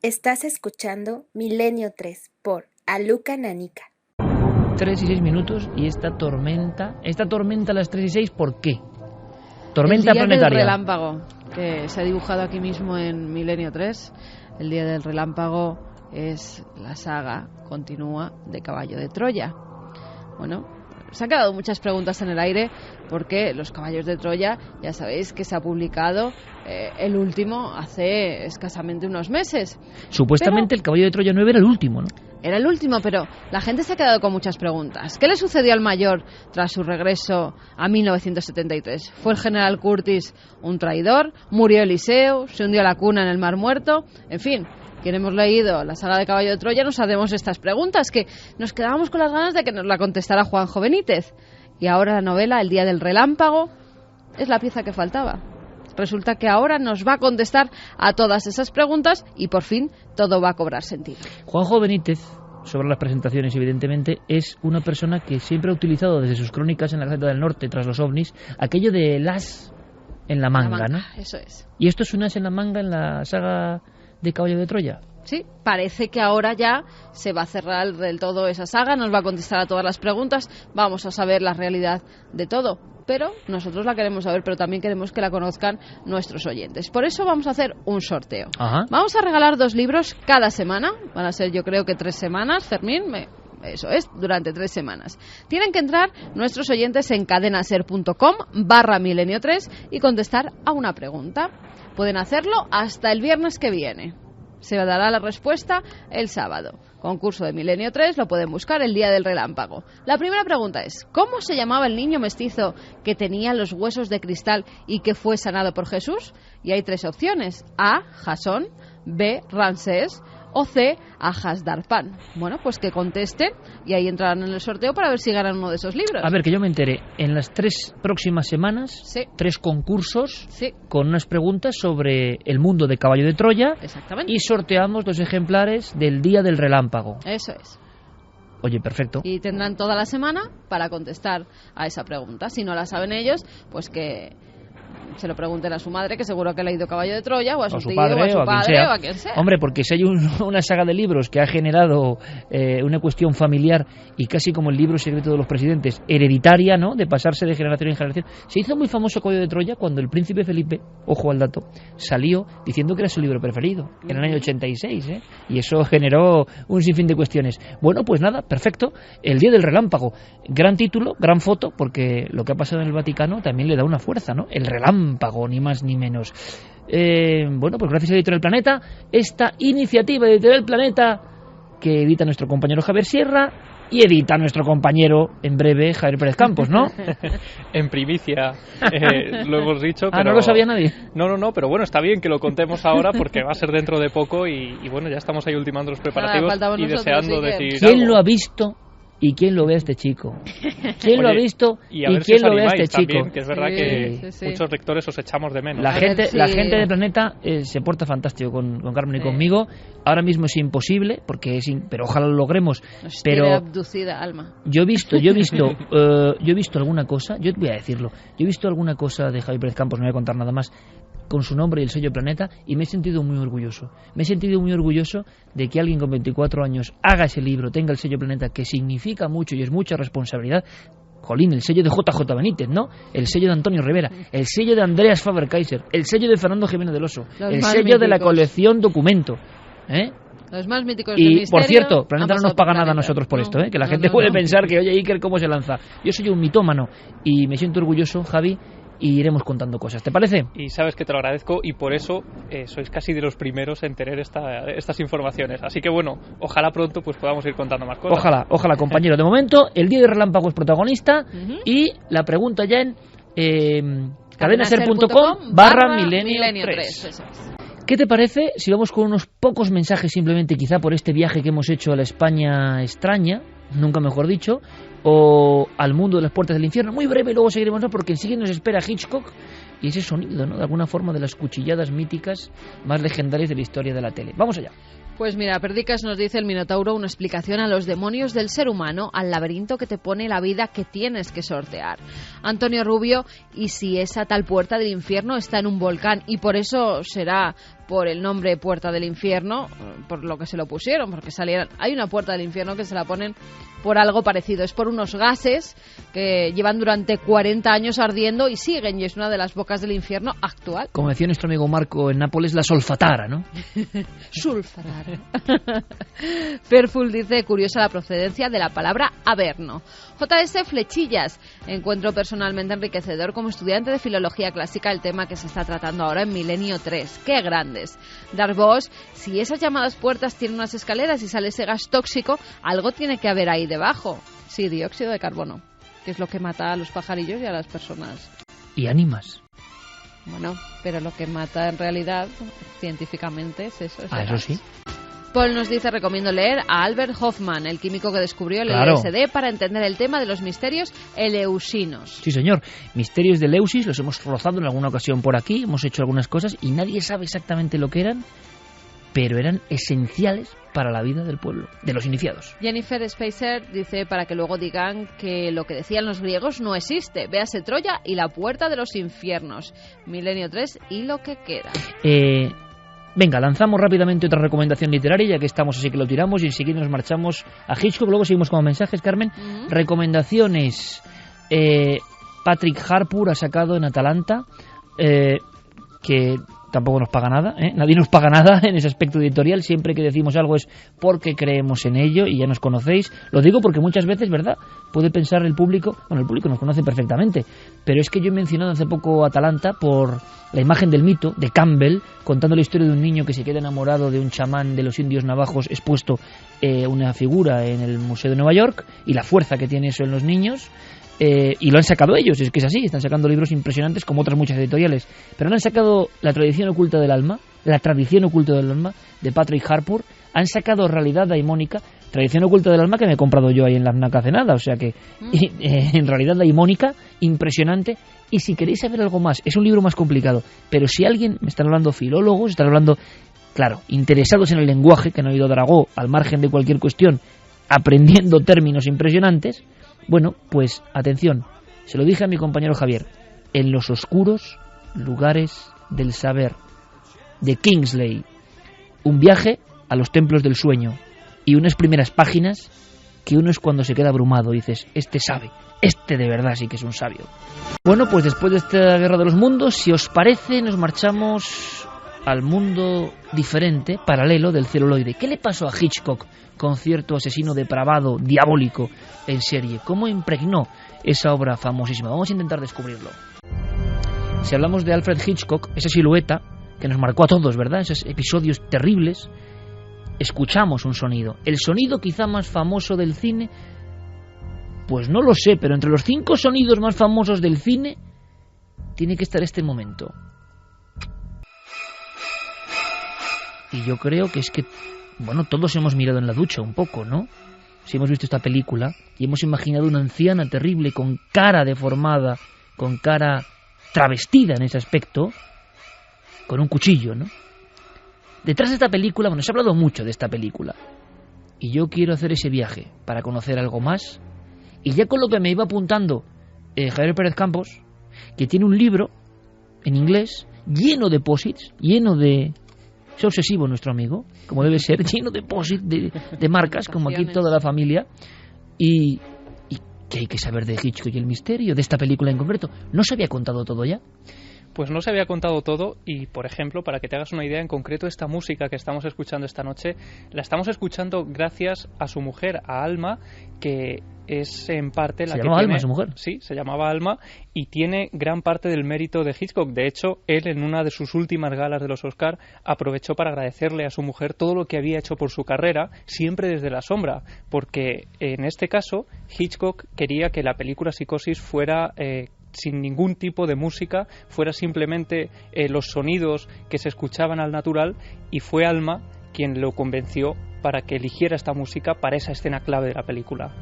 Estás escuchando Milenio 3 por Aluka Nanica. 3 y 6 minutos y esta tormenta a las 3 y 6, ¿por qué? Tormenta planetaria. El día del relámpago, que se ha dibujado aquí mismo en Milenio 3. El día del relámpago es la saga continua de Caballo de Troya. Bueno, se han quedado muchas preguntas en el aire porque Los Caballos de Troya, ya sabéis que se ha publicado el último hace escasamente unos meses. Supuestamente el Caballo de Troya 9 era el último, ¿no? Era el último, pero la gente se ha quedado con muchas preguntas. ¿Qué le sucedió al mayor tras su regreso a 1973? ¿Fue el general Curtis un traidor? ¿Murió Eliseo? ¿Se hundió la cuna en el Mar Muerto? En fin, quien hemos leído la saga de Caballo de Troya nos hacemos estas preguntas que nos quedábamos con las ganas de que nos la contestara Juanjo Benítez. Y ahora la novela El día del relámpago es la pieza que faltaba. Resulta que ahora nos va a contestar a todas esas preguntas y por fin todo va a cobrar sentido. Juanjo Benítez, sobre las presentaciones evidentemente, es una persona que siempre ha utilizado desde sus crónicas en la Gaceta del Norte tras los ovnis aquello de el as en la manga, ¿no? Eso es. ¿Y esto es un as en la manga en la saga de Caballo de Troya? Sí, parece que ahora ya se va a cerrar del todo esa saga, nos va a contestar a todas las preguntas, vamos a saber la realidad de todo. Pero nosotros la queremos saber, pero también queremos que la conozcan nuestros oyentes. Por eso vamos a hacer un sorteo. Ajá. Vamos a regalar 2 libros cada semana. Van a ser, yo creo que 3 semanas, Fermín. Eso es, durante 3 semanas. Tienen que entrar nuestros oyentes en cadenaser.com/milenio3 y contestar a una pregunta. Pueden hacerlo hasta el viernes que viene. Se dará la respuesta el sábado. Concurso de Milenio 3, lo pueden buscar el día del relámpago. La primera pregunta es, ¿cómo se llamaba el niño mestizo que tenía los huesos de cristal y que fue sanado por Jesús? Y hay 3 opciones. A, Jasón, B, Ramsés o C, Ajasdarpán. Bueno, pues que contesten y ahí entrarán en el sorteo para ver si ganan uno de esos libros. A ver, que yo me entere. En las 3 próximas semanas, sí, 3 concursos, sí, con unas preguntas sobre el mundo de Caballo de Troya. Exactamente. Y sorteamos 2 ejemplares del Día del Relámpago. Eso es. Oye, perfecto. Y tendrán toda la semana para contestar a esa pregunta. Si no la saben ellos, pues que se lo pregunten a su madre, que seguro que ha leído Caballo de Troya, o a su tío, padre, o a su padre, sea. o a quien sea. Hombre, porque si hay una saga de libros que ha generado una cuestión familiar y casi como el libro secreto de los presidentes, hereditaria, ¿no?, de pasarse de generación en generación. Se hizo muy famoso Caballo de Troya cuando el príncipe Felipe, ojo al dato, salió diciendo que era su libro preferido, en el año 86, ¿eh? Y eso generó un sinfín de cuestiones. Bueno, pues nada, perfecto. El Día del Relámpago. Gran título, gran foto, porque lo que ha pasado en el Vaticano también le da una fuerza, ¿no? El relámpago, ni más ni menos. Bueno, pues gracias a Editorial Planeta, esta iniciativa de Editorial Planeta que edita nuestro compañero Javier Sierra y edita nuestro compañero, en breve, Javier Pérez Campos, ¿no? En primicia, lo hemos dicho, pero... Ah, ¿no lo sabía nadie? No, pero bueno, está bien que lo contemos ahora porque va a ser dentro de poco y bueno, ya estamos ahí ultimando los preparativos y deseando decir ¿Quién algo. lo ha visto? ¿Y quién lo ve a este chico? ¿Quién lo ha visto? Y quién lo ve a este chico? También, que es verdad que muchos lectores os echamos de menos. La gente de Planeta se porta fantástico con Carmen y conmigo. Ahora mismo es imposible, porque pero ojalá lo logremos. Nos pero tiene abducida, Alma. Yo he visto alguna cosa, yo voy a decirlo, yo he visto alguna cosa de Javier Pérez Campos, no voy a contar nada más, con su nombre y el sello Planeta, y me he sentido muy orgulloso. Me he sentido muy orgulloso de que alguien con 24 años haga ese libro, tenga el sello Planeta, que significa mucho y es mucha responsabilidad. Jolín, el sello de JJ Benítez, ¿no? El sello de Antonio Rivera, el sello de Andreas Faber-Kaiser, el sello de Fernando Jiménez del Oso, el sello míticos de la colección Documento, ¿eh? Los más míticos y, del misterio. Por cierto, Planeta no nos paga nada a nosotros por esto, ¿eh? Que la gente puede pensar que, oye, Iker, ¿cómo se lanza? Yo soy un mitómano y me siento orgulloso, Javi, y iremos contando cosas. ¿Te parece? Y sabes que te lo agradezco y por eso sois casi de los primeros en tener estas informaciones. Así que bueno, ojalá pronto pues podamos ir contando más cosas. Ojalá, compañero. De momento, el Día de Relámpago es protagonista y la pregunta ya en cadenaser.com/milenio3. ¿Qué te parece si vamos con unos pocos mensajes simplemente, quizá por este viaje que hemos hecho a la España extraña, nunca mejor dicho, o al mundo de las puertas del infierno? Muy breve, y luego seguiremos, ¿no? Porque enseguida nos espera Hitchcock y ese sonido, ¿no?, de alguna forma, de las cuchilladas míticas más legendarias de la historia de la tele. Vamos allá. Pues mira, Perdicas nos dice el Minotauro una explicación a los demonios del ser humano, al laberinto que te pone la vida que tienes que sortear. Antonio Rubio, ¿y si esa tal puerta del infierno está en un volcán y por eso será por el nombre Puerta del Infierno, por lo que se lo pusieron, porque hay una puerta del infierno que se la ponen por algo parecido. Es por unos gases que llevan durante 40 años ardiendo y siguen, y es una de las bocas del infierno actual. Como decía nuestro amigo Marco en Nápoles, la solfatara, ¿no? Sulfatara. Perful dice, curiosa la procedencia de la palabra averno. JS Flechillas, encuentro personalmente enriquecedor como estudiante de filología clásica el tema que se está tratando ahora en Milenio 3. ¡Qué grandes! Darbosch, si esas llamadas puertas tienen unas escaleras y sale ese gas tóxico, algo tiene que haber ahí debajo. Sí, dióxido de carbono, que es lo que mata a los pajarillos y a las personas. Y ánimas. Bueno, pero lo que mata en realidad, científicamente, es eso. Es eso sí. Paul nos dice, recomiendo leer a Albert Hoffman, el químico que descubrió el Claro. LSD para entender el tema de los misterios eleusinos. Sí, señor. Misterios de Eleusis los hemos rozado en alguna ocasión por aquí, hemos hecho algunas cosas y nadie sabe exactamente lo que eran, pero eran esenciales para la vida del pueblo, de los iniciados. Jennifer Spacer dice, para que luego digan que lo que decían los griegos no existe. Véase Troya y la puerta de los infiernos. Milenio 3 y lo que queda. Venga, lanzamos rápidamente otra recomendación literaria, ya que estamos así que lo tiramos y enseguida nos marchamos a Hitchcock. Luego seguimos con mensajes, Carmen. Recomendaciones. Patrick Harpur ha sacado en Atalanta, que tampoco nos paga nada, nadie nos paga nada en ese aspecto editorial. Siempre que decimos algo es porque creemos en ello y ya nos conocéis. Lo digo porque muchas veces, ¿verdad?, puede pensar el público, bueno, el público nos conoce perfectamente, pero es que yo he mencionado hace poco Atalanta por la imagen del mito de Campbell, contando la historia de un niño que se queda enamorado de un chamán de los indios navajos expuesto una figura en el Museo de Nueva York, y la fuerza que tiene eso en los niños. Y lo han sacado ellos, es que es así, están sacando libros impresionantes como otras muchas editoriales, pero han sacado La tradición oculta del alma, de Patrick Harpur, han sacado Realidad daimónica, Tradición oculta del alma, que me he comprado yo ahí en la FNAC hace nada, o sea que en Realidad daimónica, impresionante. Y si queréis saber algo más, es un libro más complicado, pero si alguien, me están hablando filólogos, están hablando, claro, interesados en el lenguaje, que han oído Dragó al margen de cualquier cuestión, aprendiendo términos impresionantes. Bueno, pues atención, se lo dije a mi compañero Javier, En los oscuros lugares del saber, de Kingsley, un viaje a los templos del sueño, y unas primeras páginas que uno es cuando se queda abrumado y dices, este sabe, este de verdad sí que es un sabio. Bueno, pues después de esta guerra de los mundos, si os parece, nos marchamos al mundo diferente, paralelo del celuloide. ¿Qué le pasó a Hitchcock con cierto asesino depravado, diabólico, en serie? ¿Cómo impregnó esa obra famosísima? Vamos a intentar descubrirlo. Si hablamos de Alfred Hitchcock, esa silueta que nos marcó a todos, ¿verdad? Esos episodios terribles, escuchamos un sonido. El sonido quizá más famoso del cine, pues no lo sé, pero entre los 5 sonidos más famosos del cine tiene que estar este momento. Y yo creo que es que, bueno, todos hemos mirado en la ducha un poco, ¿no? Si hemos visto esta película y hemos imaginado una anciana terrible con cara deformada, con cara travestida en ese aspecto, con un cuchillo, ¿no? Detrás de esta película, bueno, se ha hablado mucho de esta película, y yo quiero hacer ese viaje para conocer algo más, y ya con lo que me iba apuntando Javier Pérez Campos, que tiene un libro en inglés lleno de posits, lleno de... Es obsesivo nuestro amigo, como debe ser, lleno de posits, de marcas, como aquí toda la familia, y que hay que saber de Hitchcock y el misterio de esta película en concreto. ¿No se había contado todo ya? Pues no se había contado todo y, por ejemplo, para que te hagas una idea, en concreto esta música que estamos escuchando esta noche, la estamos escuchando gracias a su mujer, a Alma, que es en parte la que tiene... ¿Se llamaba Alma, su mujer? Sí, se llamaba Alma y tiene gran parte del mérito de Hitchcock. De hecho, él en una de sus últimas galas de los Oscar aprovechó para agradecerle a su mujer todo lo que había hecho por su carrera, siempre desde la sombra, porque en este caso Hitchcock quería que la película Psicosis fuera... sin ningún tipo de música, fuera simplemente los sonidos que se escuchaban al natural, y fue Alma quien lo convenció para que eligiera esta música para esa escena clave de la película.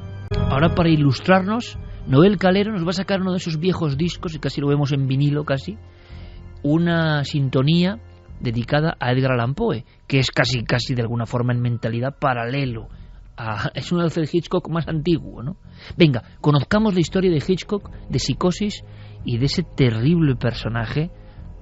Ahora, para ilustrarnos, Noel Calero nos va a sacar uno de esos viejos discos, y casi lo vemos en vinilo casi, una sintonía dedicada a Edgar Allan Poe, que es casi de alguna forma en mentalidad paralelo. Es un Alfred Hitchcock más antiguo, ¿no? Venga, conozcamos la historia de Hitchcock, de Psicosis y de ese terrible personaje,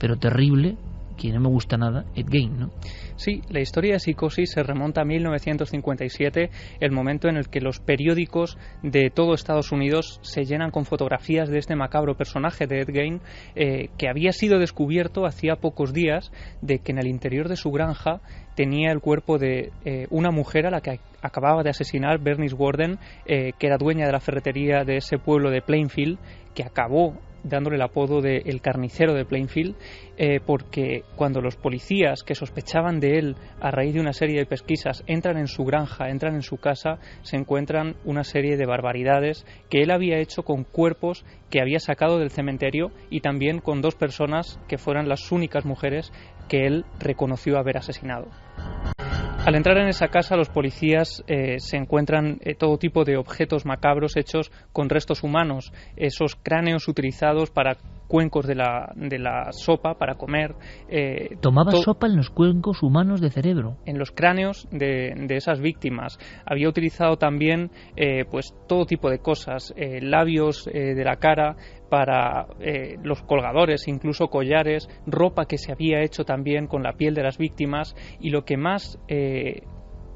pero terrible, que no me gusta nada, Ed Gein, ¿no? Sí, la historia de Psicosis se remonta a 1957, el momento en el que los periódicos de todo Estados Unidos se llenan con fotografías de este macabro personaje de Ed Gein, que había sido descubierto hacía pocos días de que en el interior de su granja tenía el cuerpo de una mujer a la que acababa de asesinar, Bernice Worden, que era dueña de la ferretería de ese pueblo de Plainfield, que acabó dándole el apodo de el carnicero de Plainfield, porque cuando los policías que sospechaban de él a raíz de una serie de pesquisas entran en su granja, entran en su casa, se encuentran una serie de barbaridades que él había hecho con cuerpos que había sacado del cementerio y también con 2 personas que fueran las únicas mujeres que él reconoció haber asesinado. Al entrar en esa casa, los policías se encuentran todo tipo de objetos macabros hechos con restos humanos, esos cráneos utilizados para cuencos de la sopa para comer. Tomaba sopa en los cuencos humanos de cerebro. En los cráneos de esas víctimas. Había utilizado también pues todo tipo de cosas, labios de la cara para los colgadores, incluso collares, ropa que se había hecho también con la piel de las víctimas, y lo que más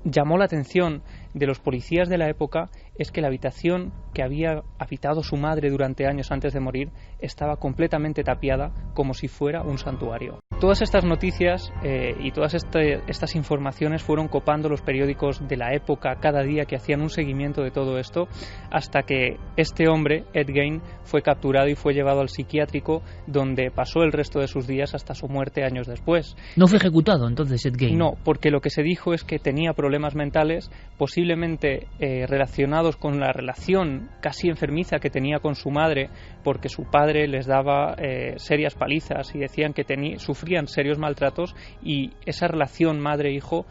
llamó la atención de los policías de la época es que la habitación que había habitado su madre durante años antes de morir estaba completamente tapiada como si fuera un santuario. Todas estas noticias y todas estas informaciones fueron copando los periódicos de la época cada día, que hacían un seguimiento de todo esto, hasta que este hombre, Ed Gein, fue capturado y fue llevado al psiquiátrico, donde pasó el resto de sus días hasta su muerte años después. ¿No fue ejecutado entonces Ed Gein? No, porque lo que se dijo es que tenía problemas mentales, posiblemente relacionados con la relación casi enfermiza que tenía con su madre, porque su padre les daba serias palizas y decían que sufrían serios maltratos, y esa relación madre-hijo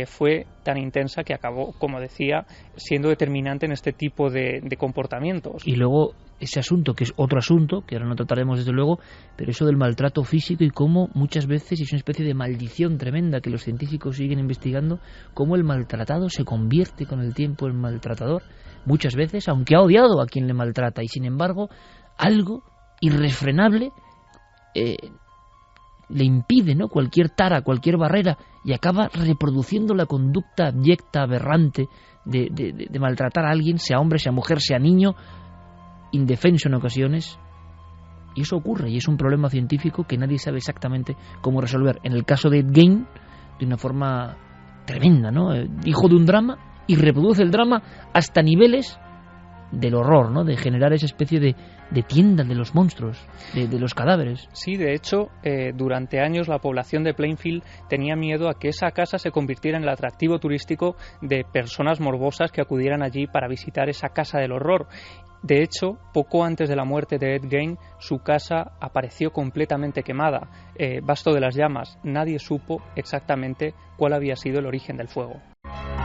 fue tan intensa que acabó, como decía, siendo determinante en este tipo de comportamientos. Y luego ese asunto, que es otro asunto, que ahora no trataremos desde luego, pero eso del maltrato físico y cómo muchas veces es una especie de maldición tremenda que los científicos siguen investigando, cómo el maltratado se convierte con el tiempo en maltratador, muchas veces, aunque ha odiado a quien le maltrata, y sin embargo algo irrefrenable le impide, ¿no?, cualquier tara, cualquier barrera, y acaba reproduciendo la conducta abyecta, aberrante de maltratar a alguien, sea hombre, sea mujer, sea niño, indefenso en ocasiones. Y eso ocurre, y es un problema científico que nadie sabe exactamente cómo resolver. En el caso de Ed Gein, de una forma tremenda, ¿no? Hijo de un drama, y reproduce el drama hasta niveles del horror, ¿no?, de generar esa especie de tienda de los monstruos, de los cadáveres. Sí, de hecho, durante años la población de Plainfield tenía miedo a que esa casa se convirtiera en el atractivo turístico de personas morbosas que acudieran allí para visitar esa casa del horror. De hecho, poco antes de la muerte de Ed Gein, su casa apareció completamente quemada, vasto de las llamas. Nadie supo exactamente cuál había sido el origen del fuego.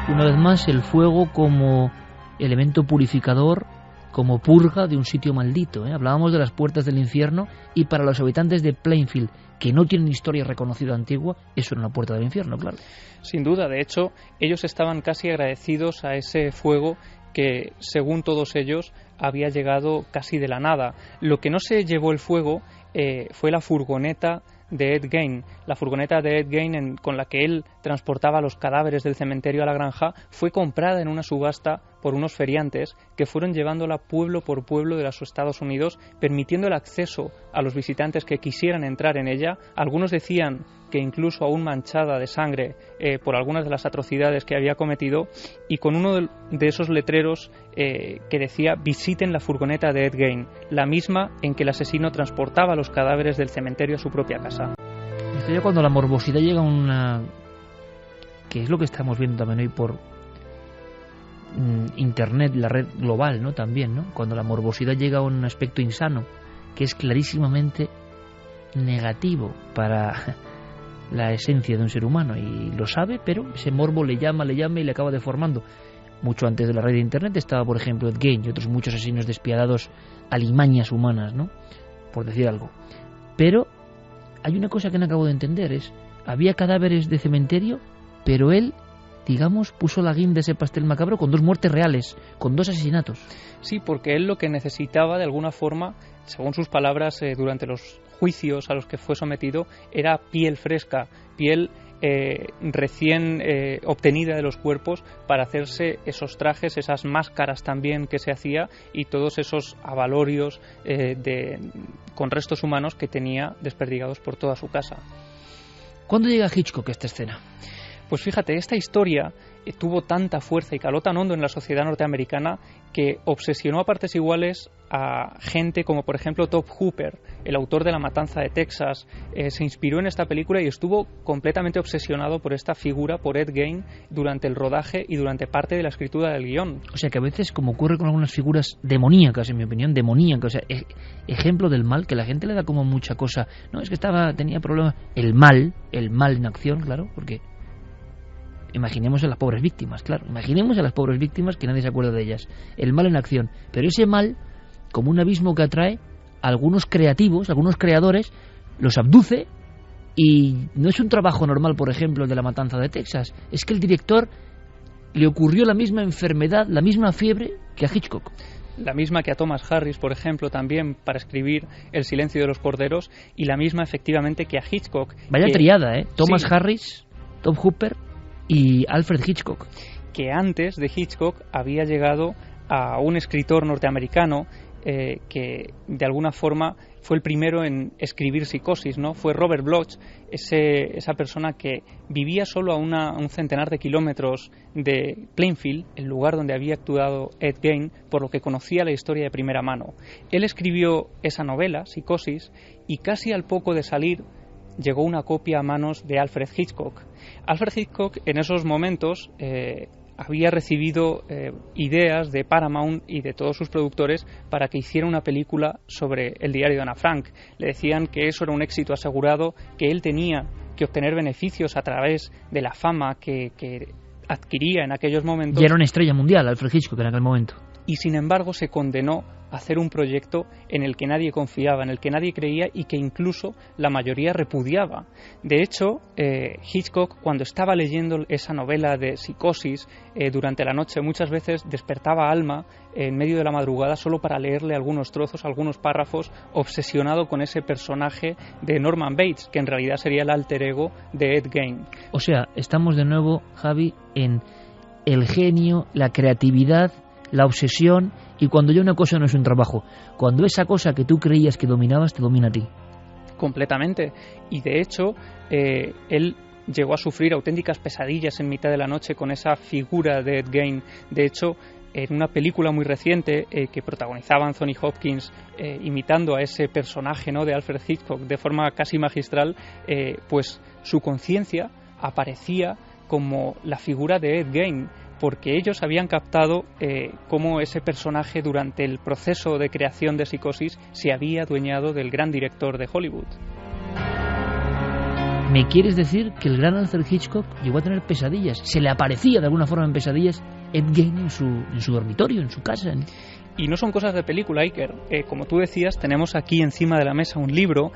Una vez más, el fuego como elemento purificador, como purga de un sitio maldito, ¿eh? Hablábamos de las puertas del infierno, y para los habitantes de Plainfield, que no tienen historia reconocida antigua, eso era una puerta del infierno, claro. Sin duda, de hecho, ellos estaban casi agradecidos a ese fuego que, según todos ellos, había llegado casi de la nada. Lo que no se llevó el fuego fue la furgoneta de Ed Gein. La furgoneta de Ed Gein, con la que él transportaba los cadáveres del cementerio a la granja, fue comprada en una subasta por unos feriantes que fueron llevándola pueblo por pueblo de los Estados Unidos, permitiendo el acceso a los visitantes que quisieran entrar en ella. Algunos decían que incluso aún manchada de sangre por algunas de las atrocidades que había cometido, y con uno de esos letreros que decía: visiten la furgoneta de Ed Gein, la misma en que el asesino transportaba los cadáveres del cementerio a su propia casa. Esto ya cuando la morbosidad llega a una... que es lo que estamos viendo también hoy por Internet, la red global, ¿no?, también, ¿no?, cuando la morbosidad llega a un aspecto insano, que es clarísimamente negativo para la esencia de un ser humano, y lo sabe, pero ese morbo le llama y le acaba deformando. Mucho antes de la red de Internet estaba, por ejemplo, Ed Gein y otros muchos asesinos despiadados, alimañas humanas, ¿no?, por decir algo. Pero hay una cosa que no acabo de entender, había cadáveres de cementerio, pero él, digamos, puso la guinda de ese pastel macabro con 2 muertes reales, con 2 asesinatos. Sí, porque él lo que necesitaba de alguna forma, según sus palabras durante los juicios a los que fue sometido era piel fresca, piel recién obtenida de los cuerpos para hacerse esos trajes, esas máscaras también que se hacía y todos esos abalorios con restos humanos que tenía desperdigados por toda su casa. ¿Cuándo llega Hitchcock a esta escena? Pues fíjate, esta historia tuvo tanta fuerza y caló tan hondo en la sociedad norteamericana que obsesionó a partes iguales a gente como por ejemplo Tobe Hooper, el autor de La Matanza de Texas. Se inspiró en esta película y estuvo completamente obsesionado por esta figura, por Ed Gein, durante el rodaje y durante parte de la escritura del guión. O sea que a veces, como ocurre con algunas figuras demoníacas, en mi opinión, demoníacas, o sea, ejemplo del mal, que la gente le da como mucha cosa, no, es que tenía problemas, el mal en acción, claro, porque imaginemos a las pobres víctimas, claro, imaginemos a las pobres víctimas que nadie se acuerda de ellas, el mal en acción, pero ese mal, como un abismo que atrae a algunos creativos, algunos creadores, los abduce y no es un trabajo normal, por ejemplo, el de La Matanza de Texas, es que el director le ocurrió la misma enfermedad, la misma fiebre que a Hitchcock. La misma que a Thomas Harris, por ejemplo, también para escribir El silencio de los corderos, y la misma efectivamente que a Hitchcock. Vaya triada, Thomas Harris, Tobe Hooper y Alfred Hitchcock. Que antes de Hitchcock había llegado a un escritor norteamericano que de alguna forma fue el primero en escribir Psicosis, ¿no? Fue Robert Bloch, esa persona que vivía solo a un centenar de kilómetros de Plainfield, el lugar donde había actuado Ed Gein, por lo que conocía la historia de primera mano. Él escribió esa novela, Psicosis, y casi al poco de salir llegó una copia a manos de Alfred Hitchcock. Alfred Hitchcock en esos momentos había recibido ideas de Paramount y de todos sus productores para que hiciera una película sobre el diario de Ana Frank. Le decían que eso era un éxito asegurado, que él tenía que obtener beneficios a través de la fama que adquiría en aquellos momentos. Y era una estrella mundial Alfred Hitchcock en aquel momento. Y sin embargo se condenó a hacer un proyecto en el que nadie confiaba, en el que nadie creía y que incluso la mayoría repudiaba. De hecho, Hitchcock, cuando estaba leyendo esa novela de Psicosis durante la noche, muchas veces despertaba a Alma en medio de la madrugada solo para leerle algunos trozos, algunos párrafos, obsesionado con ese personaje de Norman Bates, que en realidad sería el alter ego de Ed Gein. O sea, estamos de nuevo, Javi, en el genio, la creatividad, la obsesión, y cuando ya una cosa no es un trabajo, cuando esa cosa que tú creías que dominabas te domina a ti. Completamente. Y de hecho, él llegó a sufrir auténticas pesadillas en mitad de la noche con esa figura de Ed Gein. De hecho, en una película muy reciente que protagonizaba Anthony Hopkins, imitando a ese personaje, ¿no?, de Alfred Hitchcock de forma casi magistral, pues su conciencia aparecía como la figura de Ed Gein, porque ellos habían captado cómo ese personaje durante el proceso de creación de Psicosis se había adueñado del gran director de Hollywood. ¿Me quieres decir que el gran Alfred Hitchcock llegó a tener pesadillas? ¿Se le aparecía de alguna forma en pesadillas Ed Gein en su dormitorio, en su casa? Y no son cosas de película, Iker. Como tú decías, tenemos aquí encima de la mesa un libro,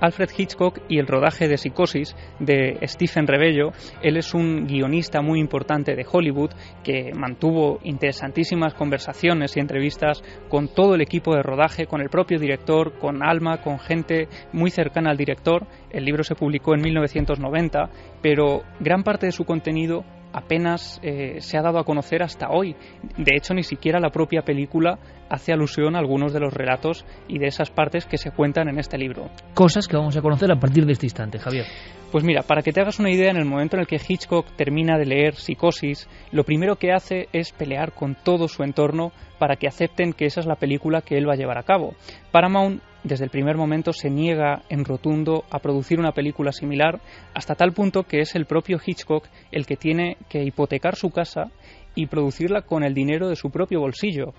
Alfred Hitchcock y el rodaje de Psicosis, de Stephen Rebello. Él es un guionista muy importante de Hollywood que mantuvo interesantísimas conversaciones y entrevistas con todo el equipo de rodaje, con el propio director, con Alma, con gente muy cercana al director. El libro se publicó en 1990, pero gran parte de su contenido apenas se ha dado a conocer hasta hoy. De hecho, ni siquiera la propia película hace alusión a algunos de los relatos y de esas partes que se cuentan en este libro. Cosas que vamos a conocer a partir de este instante, Javier. Pues mira, para que te hagas una idea, en el momento en el que Hitchcock termina de leer Psicosis, lo primero que hace es pelear con todo su entorno para que acepten que esa es la película que él va a llevar a cabo. Paramount desde el primer momento se niega en rotundo a producir una película similar, hasta tal punto que es el propio Hitchcock el que tiene que hipotecar su casa y producirla con el dinero de su propio bolsillo,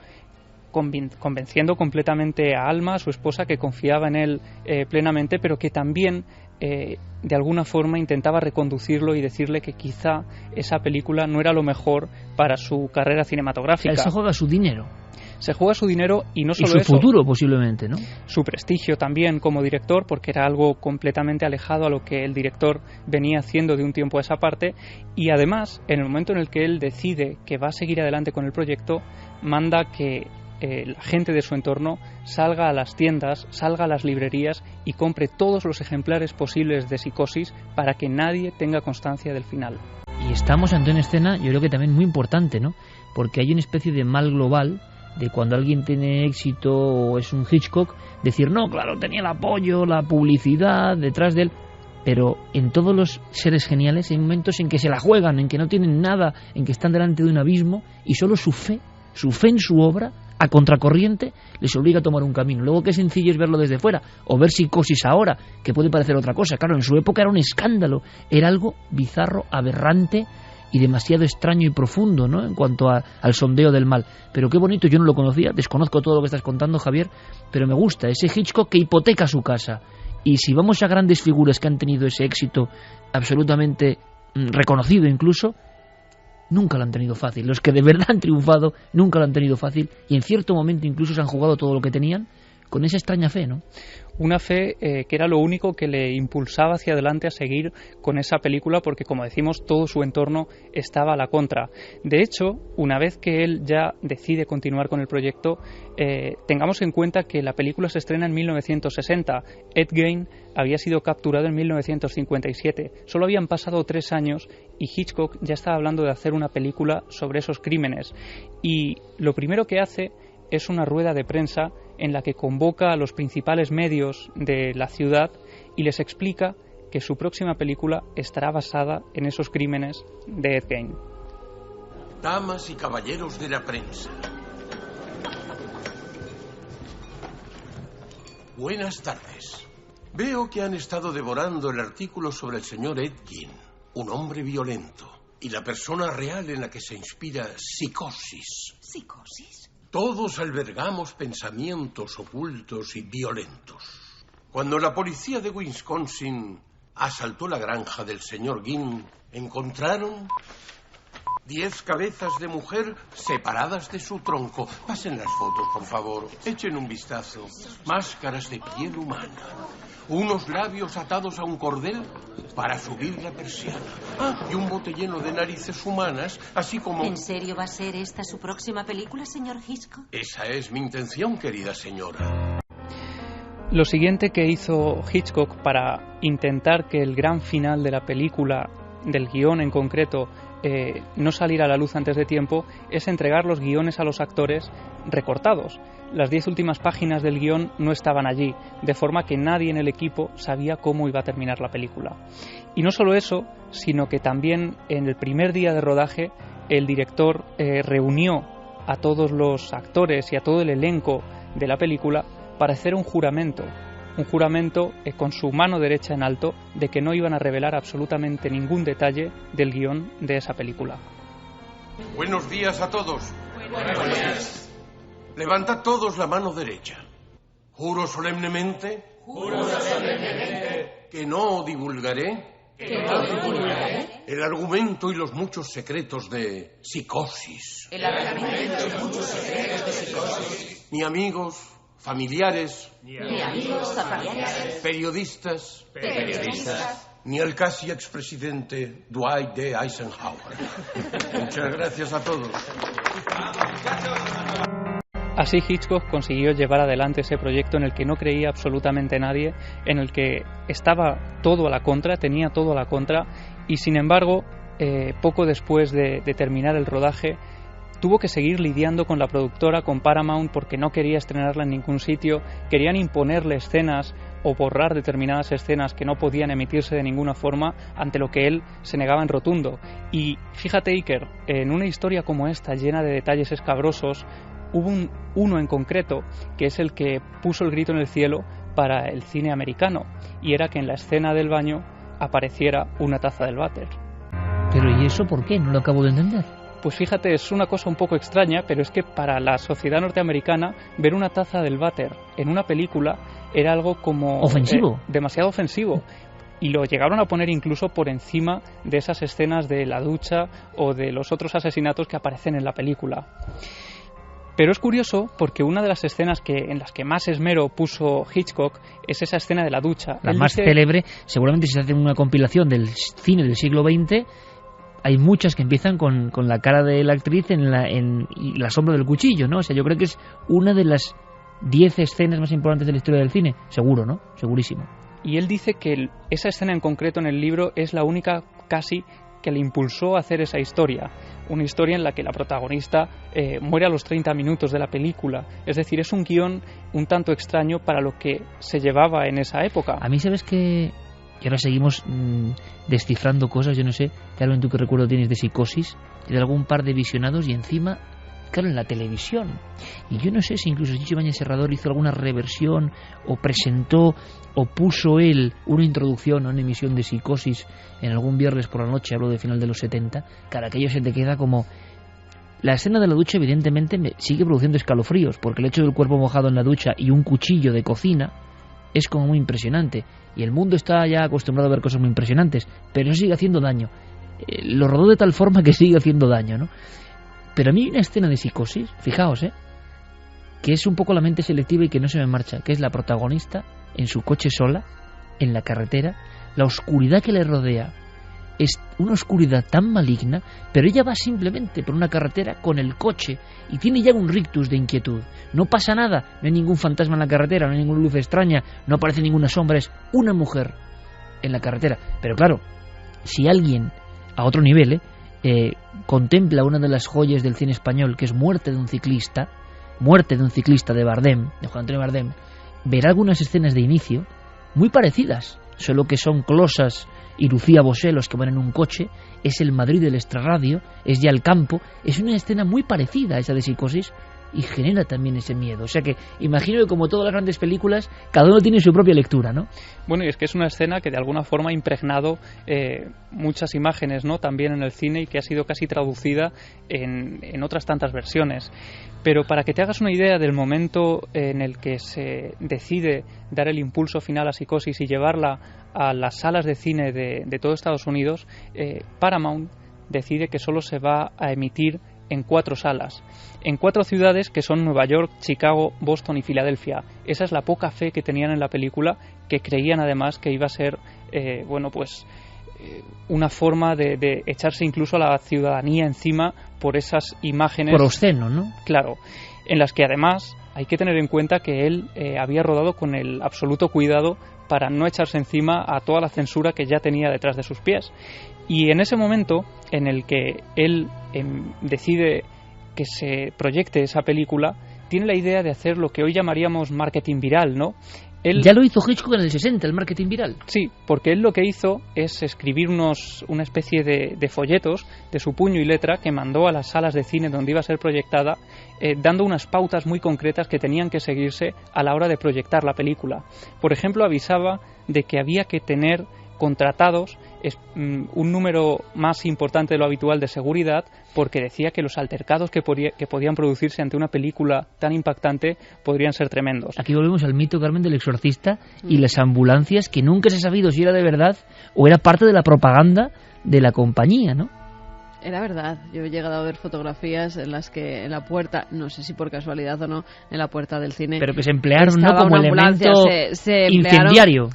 convenciendo completamente a Alma, su esposa, que confiaba en él plenamente, pero que también de alguna forma intentaba reconducirlo y decirle que quizá esa película no era lo mejor para su carrera cinematográfica. Él se juega su dinero. Se juega su dinero y no solo eso. Y su eso, futuro posiblemente, ¿no? Su prestigio también como director, porque era algo completamente alejado a lo que el director venía haciendo de un tiempo a esa parte. Y además, en el momento en el que él decide que va a seguir adelante con el proyecto, manda que la gente de su entorno salga a las tiendas, salga a las librerías y compre todos los ejemplares posibles de Psicosis para que nadie tenga constancia del final. Y estamos ante una escena, yo creo que también muy importante, ¿no? Porque hay una especie de mal global de cuando alguien tiene éxito o es un Hitchcock, decir, no, claro, tenía el apoyo, la publicidad detrás de él, pero en todos los seres geniales hay momentos en que se la juegan, en que no tienen nada, en que están delante de un abismo y solo su fe en su obra, a contracorriente, les obliga a tomar un camino. Luego qué sencillo es verlo desde fuera, o ver Psicosis ahora, que puede parecer otra cosa. Claro, en su época era un escándalo, era algo bizarro, aberrante y demasiado extraño y profundo, ¿no?, en cuanto al sondeo del mal. Pero qué bonito, yo no lo conocía, desconozco todo lo que estás contando, Javier, pero me gusta ese Hitchcock que hipoteca su casa. Y si vamos a grandes figuras que han tenido ese éxito absolutamente reconocido incluso, nunca lo han tenido fácil. Los que de verdad han triunfado nunca lo han tenido fácil y en cierto momento incluso se han jugado todo lo que tenían con esa extraña fe, ¿no? Una fe que era lo único que le impulsaba hacia adelante a seguir con esa película porque, como decimos, todo su entorno estaba a la contra. De hecho, una vez que él ya decide continuar con el proyecto, tengamos en cuenta que la película se estrena en 1960. Ed Gein había sido capturado en 1957. Solo habían pasado 3 años y Hitchcock ya estaba hablando de hacer una película sobre esos crímenes. Y lo primero que hace es una rueda de prensa en la que convoca a los principales medios de la ciudad y les explica que su próxima película estará basada en esos crímenes de Ed Gein. Damas y caballeros de la prensa, buenas tardes. Veo que han estado devorando el artículo sobre el señor Ed Gein, un hombre violento, y la persona real en la que se inspira Psicosis. ¿Psicosis? Todos albergamos pensamientos ocultos y violentos. Cuando la policía de Wisconsin asaltó la granja del señor Gein, encontraron 10 cabezas de mujer separadas de su tronco. Pasen las fotos, por favor. Echen un vistazo. Máscaras de piel humana. Unos labios atados a un cordel para subir la persiana. Y un bote lleno de narices humanas, así como... ¿En serio va a ser esta su próxima película, señor Hitchcock? Esa es mi intención, querida señora. Lo siguiente que hizo Hitchcock para intentar que el gran final de la película, del guión en concreto, no saliera a la luz antes de tiempo, es entregar los guiones a los actores recortados. Las 10 últimas páginas del guión no estaban allí, de forma que nadie en el equipo sabía cómo iba a terminar la película. Y no solo eso, sino que también en el primer día de rodaje el director reunió a todos los actores y a todo el elenco de la película para hacer un juramento con su mano derecha en alto de que no iban a revelar absolutamente ningún detalle del guión de esa película. Buenos días a todos. Buenos días. Levantad todos la mano derecha. Juro solemnemente. Que no divulgaré. El argumento y los muchos secretos de Psicosis. Ni amigos, familiares, periodistas, ni al casi expresidente Dwight D. Eisenhower. Muchas gracias a todos. Así Hitchcock consiguió llevar adelante ese proyecto en el que no creía absolutamente nadie, en el que estaba todo a la contra, tenía todo a la contra, y sin embargo, poco después de terminar el rodaje, tuvo que seguir lidiando con la productora, con Paramount, porque no quería estrenarla en ningún sitio, querían imponerle escenas o borrar determinadas escenas que no podían emitirse de ninguna forma, ante lo que él se negaba en rotundo. Y fíjate, Iker, en una historia como esta, llena de detalles escabrosos, hubo uno en concreto que es el que puso el grito en el cielo para el cine americano, y era que en la escena del baño apareciera una taza del váter. Pero ¿y eso por qué? No lo acabo de entender. Pues fíjate, es una cosa un poco extraña, pero es que para la sociedad norteamericana ver una taza del váter en una película era algo como... ofensivo. Demasiado ofensivo. Y lo llegaron a poner incluso por encima de esas escenas de la ducha o de los otros asesinatos que aparecen en la película. Pero es curioso porque una de las escenas en las que más esmero puso Hitchcock es esa escena de la ducha. La más célebre, seguramente si se hace una compilación del cine del siglo XX, hay muchas que empiezan con la cara de la actriz en la sombra del cuchillo, ¿no? O sea, yo creo que es una de las 10 escenas más importantes de la historia del cine, seguro, ¿no? Segurísimo. Y él dice que esa escena en concreto en el libro es la única casi que le impulsó a hacer esa historia. Una historia en la que la protagonista muere a los 30 minutos de la película. Es decir, es un guión un tanto extraño para lo que se llevaba en esa época. A mí, ¿sabes qué? Y ahora seguimos descifrando cosas, yo no sé, Carmen, ¿tú qué recuerdo tienes de Psicosis? De algún par de visionados y encima, claro, en la televisión. Y yo no sé si incluso Chicho Ibáñez Serrador hizo alguna reversión o presentó o puso él una introducción o una emisión de Psicosis en algún viernes por la noche, hablo de final de los 70, claro, aquello se te queda como... La escena de la ducha evidentemente me sigue produciendo escalofríos, porque el hecho del cuerpo mojado en la ducha y un cuchillo de cocina es como muy impresionante. Y el mundo está ya acostumbrado a ver cosas muy impresionantes, pero eso sigue haciendo daño. Lo rodó de tal forma que sigue haciendo daño, ¿no? Pero a mí hay una escena de Psicosis, fijaos, que es un poco la mente selectiva y que no se me marcha, que es la protagonista en su coche sola, en la carretera, la oscuridad que le rodea es una oscuridad tan maligna, pero ella va simplemente por una carretera con el coche y tiene ya un rictus de inquietud. No pasa nada, no hay ningún fantasma en la carretera, no hay ninguna luz extraña, no aparece ninguna sombra, es una mujer en la carretera. Pero claro, si alguien a otro nivel contempla una de las joyas del cine español, que es Muerte de un ciclista de Bardem, de Juan Antonio Bardem, verá algunas escenas de inicio muy parecidas, solo que son Closas y Lucía Bosé los que van en un coche, es el Madrid del extrarradio, es ya el campo, es una escena muy parecida a esa de Psicosis y genera también ese miedo. O sea que imagino que como todas las grandes películas, cada uno tiene su propia lectura, ¿no? Bueno, y es que es una escena que de alguna forma ha impregnado muchas imágenes, ¿no? También en el cine, y que ha sido casi traducida en otras tantas versiones. Pero para que te hagas una idea del momento en el que se decide dar el impulso final a Psicosis y llevarla a las salas de cine de todo Estados Unidos, Paramount decide que solo se va a emitir en 4 salas, en 4 ciudades que son Nueva York, Chicago, Boston y Filadelfia. Esa es la poca fe que tenían en la película, que creían además que iba a ser una forma de echarse incluso a la ciudadanía encima por esas imágenes. Por obsceno, ¿no? Claro, en las que además hay que tener en cuenta que él había rodado con el absoluto cuidado para no echarse encima a toda la censura que ya tenía detrás de sus pies. Y en ese momento en el que él decide que se proyecte esa película, tiene la idea de hacer lo que hoy llamaríamos marketing viral, ¿no? Ya lo hizo Hitchcock en el 60, el marketing viral. Sí, porque él lo que hizo es escribir una especie de folletos de su puño y letra que mandó a las salas de cine donde iba a ser proyectada, dando unas pautas muy concretas que tenían que seguirse a la hora de proyectar la película. Por ejemplo, avisaba de que había que tener contratados un número más importante de lo habitual de seguridad, porque decía que los altercados que podían producirse ante una película tan impactante podrían ser tremendos. Aquí volvemos al mito, Carmen, del exorcista y las ambulancias, que nunca se ha sabido si era de verdad o era parte de la propaganda de la compañía, ¿no? Era verdad, yo he llegado a ver fotografías en las que en la puerta, no sé si por casualidad o no, en la puerta del cine, pero que se emplearon, ¿no?, como elemento se incendiario.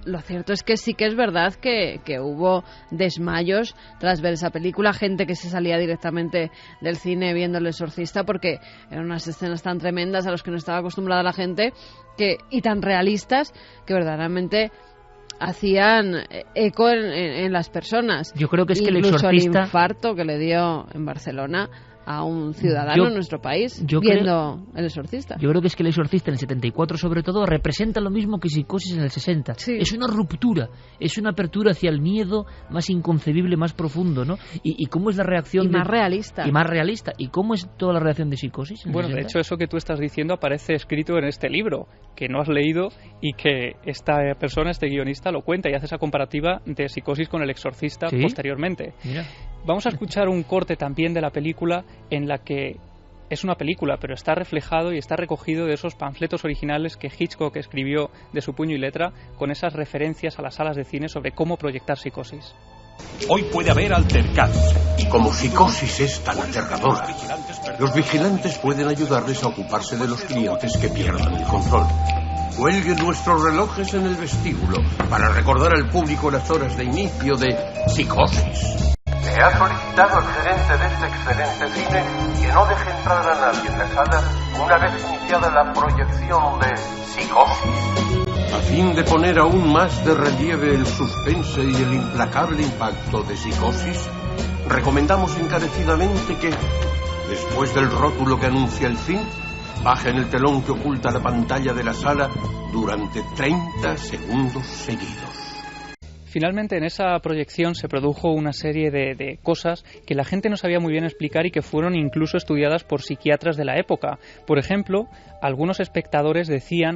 Lo cierto es que sí que es verdad que hubo desmayos tras ver esa película, gente que se salía directamente del cine viendo El Exorcista, porque eran unas escenas tan tremendas a las que no estaba acostumbrada la gente y tan realistas que verdaderamente hacían eco en las personas. Yo creo que es que incluso El Exorcista, el infarto que le dio en Barcelona a un ciudadano en nuestro país viendo El Exorcista. Yo creo que es que El Exorcista en el 74 sobre todo representa lo mismo que Psicosis en el 60. Sí. Es una ruptura, es una apertura hacia el miedo más inconcebible, más profundo, ¿no? Y cómo es la reacción y más realista. Y más realista. ¿Y cómo es toda la reacción de Psicosis? Bueno, de hecho, eso que tú estás diciendo aparece escrito en este libro, que no has leído, y que esta persona, este guionista, lo cuenta y hace esa comparativa de Psicosis con El Exorcista. ¿Sí? Posteriormente. Mira. Vamos a escuchar un corte también de la película, en la que es una película, pero está reflejado y está recogido de esos panfletos originales que Hitchcock escribió de su puño y letra, con esas referencias a las salas de cine sobre cómo proyectar Psicosis. Hoy puede haber altercados. Y como Psicosis es tan aterradora, los vigilantes pueden ayudarles a ocuparse de los clientes que pierdan el control. Cuelguen nuestros relojes en el vestíbulo para recordar al público las horas de inicio de Psicosis. Se ha solicitado al gerente de este excelente cine que no deje entrar a nadie en la sala una vez iniciada la proyección de Psicosis. A fin de poner aún más de relieve el suspense y el implacable impacto de Psicosis, recomendamos encarecidamente que, después del rótulo que anuncia el fin, bajen el telón que oculta la pantalla de la sala durante 30 segundos seguidos. Finalmente, en esa proyección se produjo una serie de cosas que la gente no sabía muy bien explicar y que fueron incluso estudiadas por psiquiatras de la época. Por ejemplo, algunos espectadores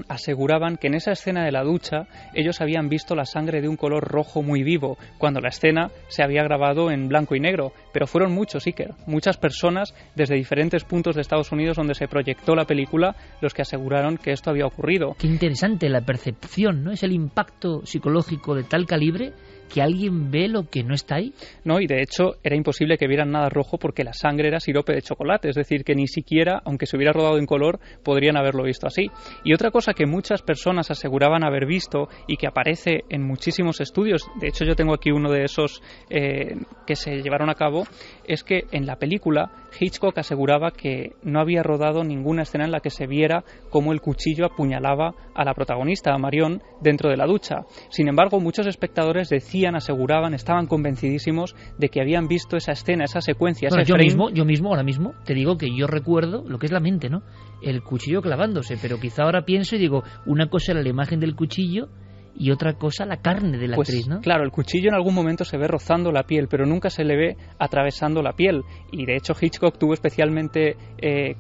aseguraban que en esa escena de la ducha ellos habían visto la sangre de un color rojo muy vivo, cuando la escena se había grabado en blanco y negro. Pero fueron muchos, Iker, muchas personas desde diferentes puntos de Estados Unidos donde se proyectó la película los que aseguraron que esto había ocurrido. Qué interesante la percepción, ¿no? Es el impacto psicológico de tal calibre que alguien ve lo que no está ahí. No, y de hecho era imposible que vieran nada rojo porque la sangre era sirope de chocolate, es decir, que ni siquiera, aunque se hubiera rodado en color, podrían haberlo visto así. Y otra cosa que muchas personas aseguraban haber visto y que aparece en muchísimos estudios, de hecho yo tengo aquí uno de esos que se llevaron a cabo, es que en la película Hitchcock aseguraba que no había rodado ninguna escena en la que se viera cómo el cuchillo apuñalaba a la protagonista, a Marion, dentro de la ducha. Sin embargo, muchos espectadores aseguraban, estaban convencidísimos de que habían visto esa escena, esa secuencia, bueno, ese frame. Yo mismo, ahora mismo, te digo que yo recuerdo lo que es la mente, ¿no? El cuchillo clavándose, pero quizá ahora pienso y digo, una cosa era la imagen del cuchillo y otra cosa la carne de la actriz, ¿no? Claro, el cuchillo en algún momento se ve rozando la piel, pero nunca se le ve atravesando la piel. Y de hecho Hitchcock tuvo especialmente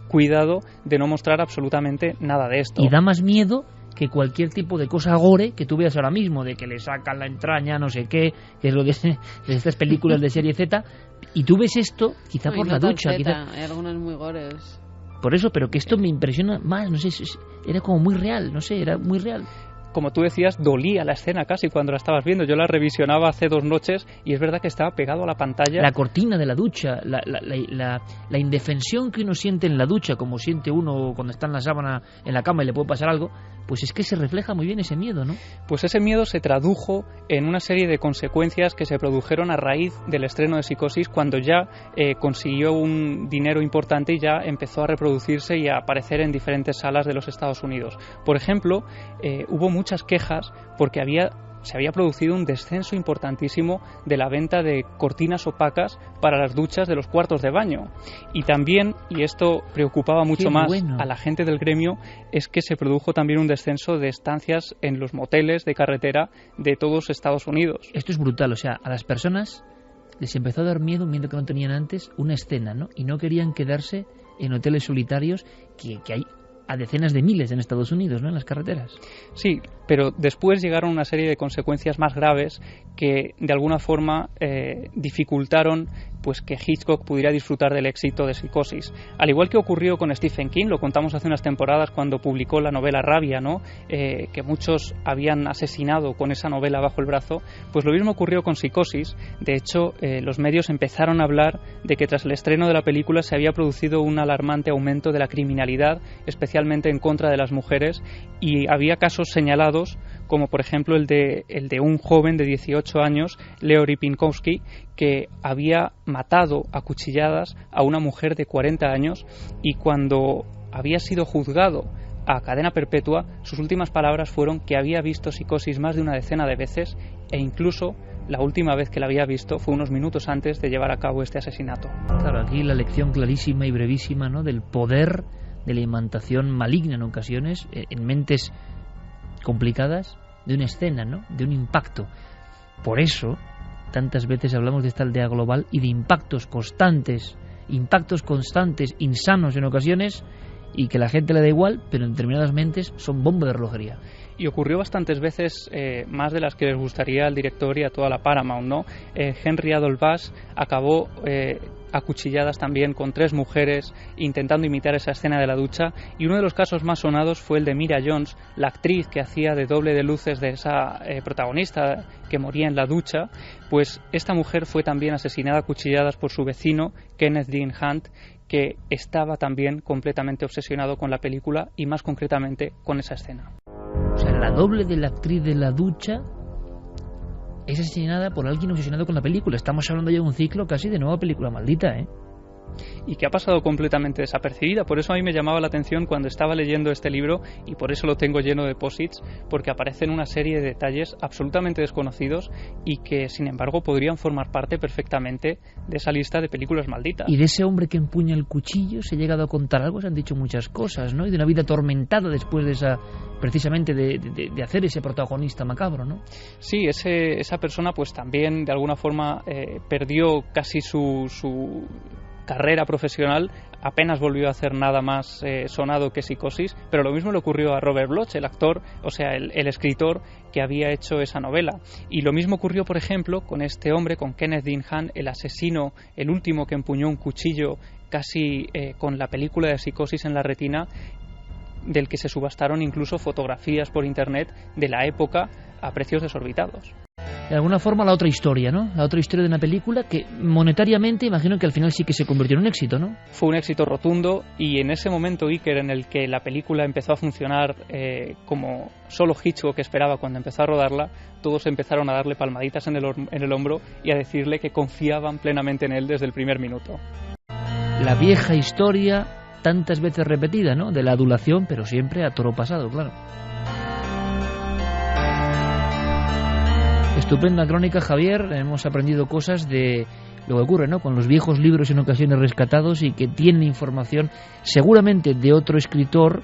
cuidado de no mostrar absolutamente nada de esto. Y da más miedo que cualquier tipo de cosa gore que tú veas ahora mismo, de que le sacan la entraña, no sé qué, que es lo de estas películas de serie Z, y tú ves esto, quizá por la ducha. Hay algunas muy gores. Por eso, pero que esto me impresiona más, no sé, era como muy real, no sé, era muy real. Como tú decías, dolía la escena casi cuando la estabas viendo. Yo la revisionaba hace 2 noches y es verdad que estaba pegado a la pantalla. La cortina de la ducha, la indefensión que uno siente en la ducha, como siente uno cuando está en la sábana en la cama y le puede pasar algo, pues es que se refleja muy bien ese miedo, ¿no? Pues ese miedo se tradujo en una serie de consecuencias que se produjeron a raíz del estreno de Psicosis, cuando ya consiguió un dinero importante y ya empezó a reproducirse y a aparecer en diferentes salas de los Estados Unidos. Por ejemplo, hubo muchas quejas porque se había producido un descenso importantísimo de la venta de cortinas opacas para las duchas de los cuartos de baño. Y también, y esto preocupaba mucho más a la gente del gremio, es que se produjo también un descenso de estancias en los moteles de carretera de todos Estados Unidos. Esto es brutal, o sea, a las personas les empezó a dar miedo que no tenían antes, una escena, ¿no? Y no querían quedarse en hoteles solitarios que hay a decenas de miles en Estados Unidos, ¿no? En las carreteras. Sí, pero después llegaron una serie de consecuencias más graves que de alguna forma dificultaron pues que Hitchcock pudiera disfrutar del éxito de Psicosis. Al igual que ocurrió con Stephen King, lo contamos hace unas temporadas cuando publicó la novela Rabia, ¿no? Que muchos habían asesinado con esa novela bajo el brazo, pues lo mismo ocurrió con Psicosis. De hecho, los medios empezaron a hablar de que tras el estreno de la película se había producido un alarmante aumento de la criminalidad, especialmente en contra de las mujeres, y había casos señalados como por ejemplo el de un joven de 18 años, Leo Ripinkowski, que había matado a cuchilladas a una mujer de 40 años y cuando había sido juzgado a cadena perpetua, sus últimas palabras fueron que había visto Psicosis más de una decena de veces e incluso la última vez que la había visto fue unos minutos antes de llevar a cabo este asesinato. Claro, aquí la lección clarísima y brevísima, ¿no?, del poder de la imantación maligna en ocasiones, en mentes complicadas, de una escena, ¿no?, de un impacto. Por eso tantas veces hablamos de esta aldea global y de impactos constantes, insanos en ocasiones, y que la gente le da igual, pero en determinadas mentes son bomba de relojería. Y ocurrió bastantes veces, más de las que les gustaría al director y a toda la Paramount, ¿no? Henry Adolph Bass acabó a cuchilladas también con 3 mujeres intentando imitar esa escena de la ducha, y uno de los casos más sonados fue el de Mira Jones, la actriz que hacía de doble de luces de esa protagonista que moría en la ducha. Pues esta mujer fue también asesinada a cuchilladas por su vecino Kenneth Dean Hunt, que estaba también completamente obsesionado con la película y más concretamente con esa escena. O sea, la doble de la actriz de la ducha es asesinada por alguien obsesionado con la película. Estamos hablando ya de un ciclo casi de nueva película maldita, ¿eh? Y que ha pasado completamente desapercibida. Por eso a mí me llamaba la atención cuando estaba leyendo este libro, y por eso lo tengo lleno de posits, porque aparecen una serie de detalles absolutamente desconocidos y que, sin embargo, podrían formar parte perfectamente de esa lista de películas malditas. Y de ese hombre que empuña el cuchillo se ha llegado a contar algo, se han dicho muchas cosas, ¿no? Y de una vida atormentada después de esa, precisamente de hacer ese protagonista macabro, ¿no? Sí, esa persona pues también de alguna forma perdió casi su carrera profesional, apenas volvió a hacer nada más sonado que Psicosis, pero lo mismo le ocurrió a Robert Bloch, el actor, o sea, el escritor que había hecho esa novela. Y lo mismo ocurrió, por ejemplo, con este hombre, con Kenneth Dean Hahn, el asesino, el último que empuñó un cuchillo casi con la película de Psicosis en la retina, del que se subastaron incluso fotografías por internet de la época a precios desorbitados. De alguna forma la otra historia, ¿no? La otra historia de una película que monetariamente imagino que al final sí que se convirtió en un éxito, ¿no? Fue un éxito rotundo, y en ese momento, Iker, en el que la película empezó a funcionar como solo Hitchcock esperaba cuando empezó a rodarla, todos empezaron a darle palmaditas en el hombro y a decirle que confiaban plenamente en él desde el primer minuto. La vieja historia, tantas veces repetida, ¿no? De la adulación, pero siempre a toro pasado, claro. Estupenda crónica, Javier. Hemos aprendido cosas de lo que ocurre, ¿no? Con los viejos libros en ocasiones rescatados y que tienen información seguramente de otro escritor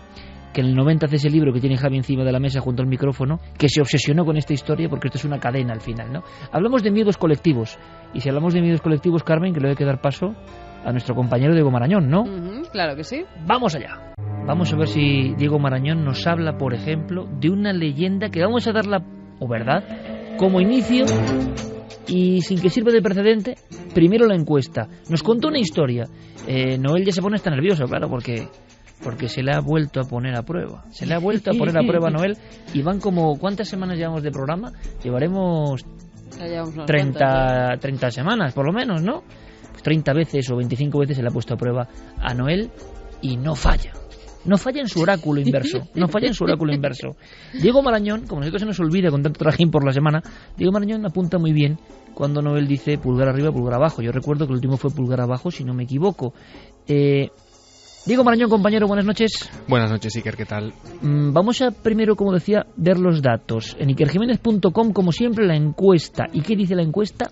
que en el 90 hace ese libro que tiene Javi encima de la mesa junto al micrófono, que se obsesionó con esta historia porque esto es una cadena al final, ¿no? Hablamos de miedos colectivos, y si hablamos de miedos colectivos, Carmen, que le voy a dar paso a nuestro compañero Diego Marañón, ¿no? Claro que sí. Vamos allá. Vamos a ver si Diego Marañón nos habla, por ejemplo, de una leyenda que vamos a darla, o verdad, como inicio, y sin que sirva de precedente, primero la encuesta. Nos contó una historia. Noel ya se pone hasta nervioso, claro, porque se le ha vuelto a poner a prueba. Se le ha vuelto a poner a prueba a Noel, y van como... ¿Cuántas semanas llevamos de programa? Llevaremos 30 semanas, por lo menos, ¿no? Pues 30 veces o 25 veces se le ha puesto a prueba a Noel y no falla. No falla en su oráculo inverso. No falla en su oráculo inverso. Diego Marañón, como nosotros se nos olvida con tanto trajín por la semana, Diego Marañón apunta muy bien cuando Noel dice pulgar arriba, pulgar abajo. Yo recuerdo que el último fue pulgar abajo, si no me equivoco. Diego Marañón, compañero, buenas noches. Buenas noches, Iker, ¿qué tal? Vamos a primero, como decía, ver los datos. En ikerjiménez.com, como siempre, la encuesta. ¿Y qué dice la encuesta?